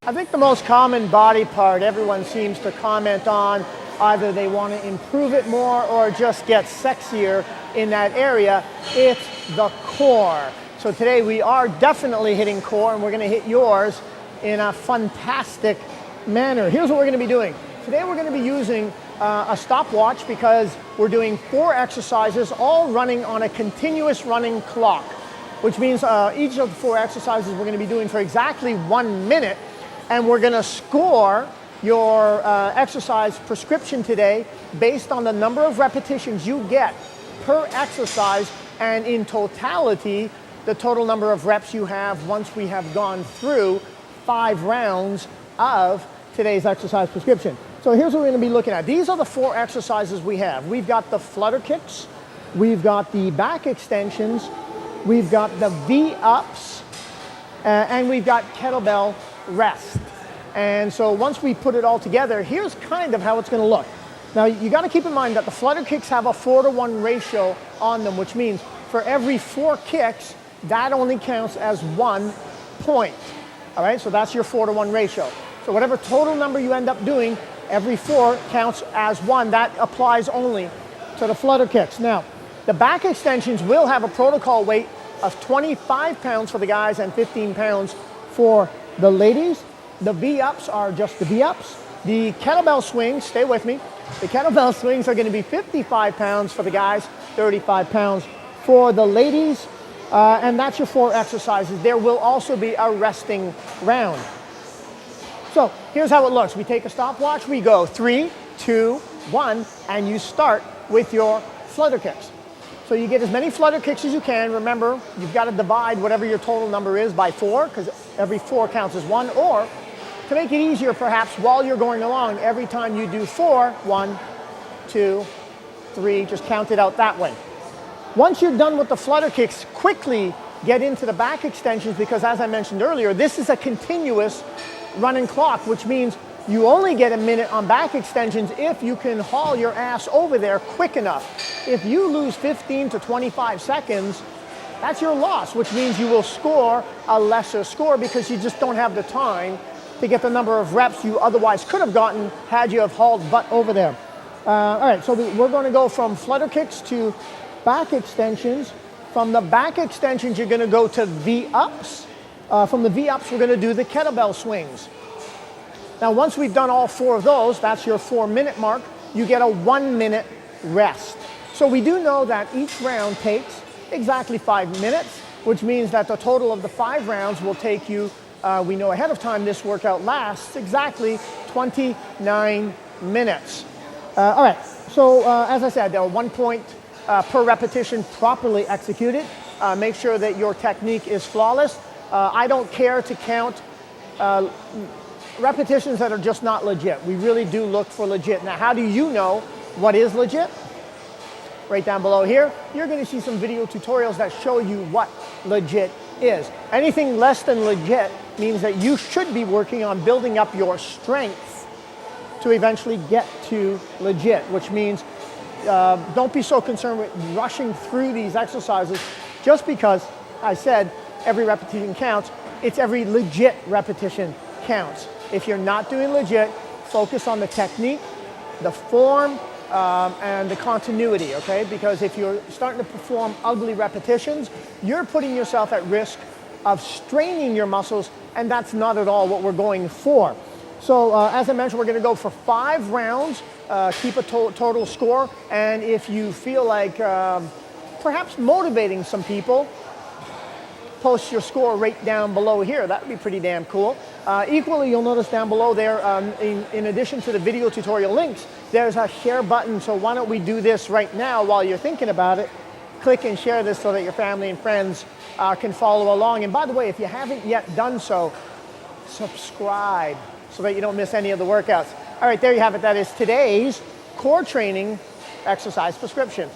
I think the most common body part everyone seems to comment on, either they want to improve it more or just get sexier in that area, it's the core. So today we are definitely hitting core, and we're going to hit yours in a fantastic manner. Here's what we're going to be doing. Today we're going to be using a stopwatch because we're doing 4 exercises, all running on a continuous running clock, which means each of the 4 exercises we're going to be doing for exactly 1 minute, and we're going to score your exercise prescription today based on the number of repetitions you get per exercise, and in totality, the total number of reps you have once we have gone through 5 rounds of today's exercise prescription. So here's what we're going to be looking at. These are the 4 exercises we have. We've got the flutter kicks, we've got the back extensions, we've got the V-ups, and we've got kettlebell rest. And so once we put it all together, here's kind of how it's going to look. Now you got to keep in mind that the flutter kicks have a 4-to-1 ratio on them, which means for every 4 kicks, that only counts as 1 point. All right, so that's your 4-to-1 ratio. So whatever total number you end up doing, every 4 counts as 1. That applies only to the flutter kicks. Now, the back extensions will have a protocol weight of 25 pounds for the guys and 15 pounds for the ladies. The V-ups are just the V-ups. The kettlebell swings, stay with me, the kettlebell swings are going to be 55 pounds for the guys, 35 pounds for the ladies. And that's your 4 exercises. There will also be a resting round. So here's how it looks. We take a stopwatch, we go 3, 2, 1, and you start with your flutter kicks. So you get as many flutter kicks as you can. Remember, you've got to divide whatever your total number is by 4, because every 4 counts as 1. Or, to make it easier perhaps, while you're going along, every time you do 4, 1, 2, 3, just count it out that way. Once you're done with the flutter kicks, quickly get into the back extensions, because as I mentioned earlier, this is a continuous running clock, which means you only get a minute on back extensions if you can haul your ass over there quick enough. If you lose 15 to 25 seconds, that's your loss, which means you will score a lesser score because you just don't have the time to get the number of reps you otherwise could have gotten had you have hauled butt over there. All right, so we're going to go from flutter kicks to back extensions. From the back extensions, you're going to go to V-ups. From the V-ups, we're going to do the kettlebell swings. Now, once we've done all 4 of those, that's your 4-minute mark, you get a 1-minute rest. So we do know that each round takes exactly 5 minutes, which means that the total of the 5 rounds will take you, we know ahead of time this workout lasts exactly 29 minutes. All right, so as I said, there are 1 point per repetition properly executed. Make sure that your technique is flawless. I don't care to count repetitions that are just not legit. We really do look for legit. Now, how do you know what is legit? Right down below here, you're going to see some video tutorials that show you what legit is. Anything less than legit means that you should be working on building up your strength to eventually get to legit, which means don't be so concerned with rushing through these exercises just because I said every repetition counts. It's every legit repetition counts. If you're not doing legit, focus on the technique, the form, and the continuity, okay? Because if you're starting to perform ugly repetitions, you're putting yourself at risk of straining your muscles, and that's not at all what we're going for. So as I mentioned, we're going to go for 5 rounds, keep a total score, and if you feel like perhaps motivating some people, post your score right down below here. That would be pretty damn cool. Equally, you'll notice down below there, in addition to the video tutorial links, there's a share button. So why don't we do this right now while you're thinking about it? Click and share this so that your family and friends can follow along. And by the way, if you haven't yet done so, subscribe so that you don't miss any of the workouts. All right, there you have it. That is today's core training exercise prescription.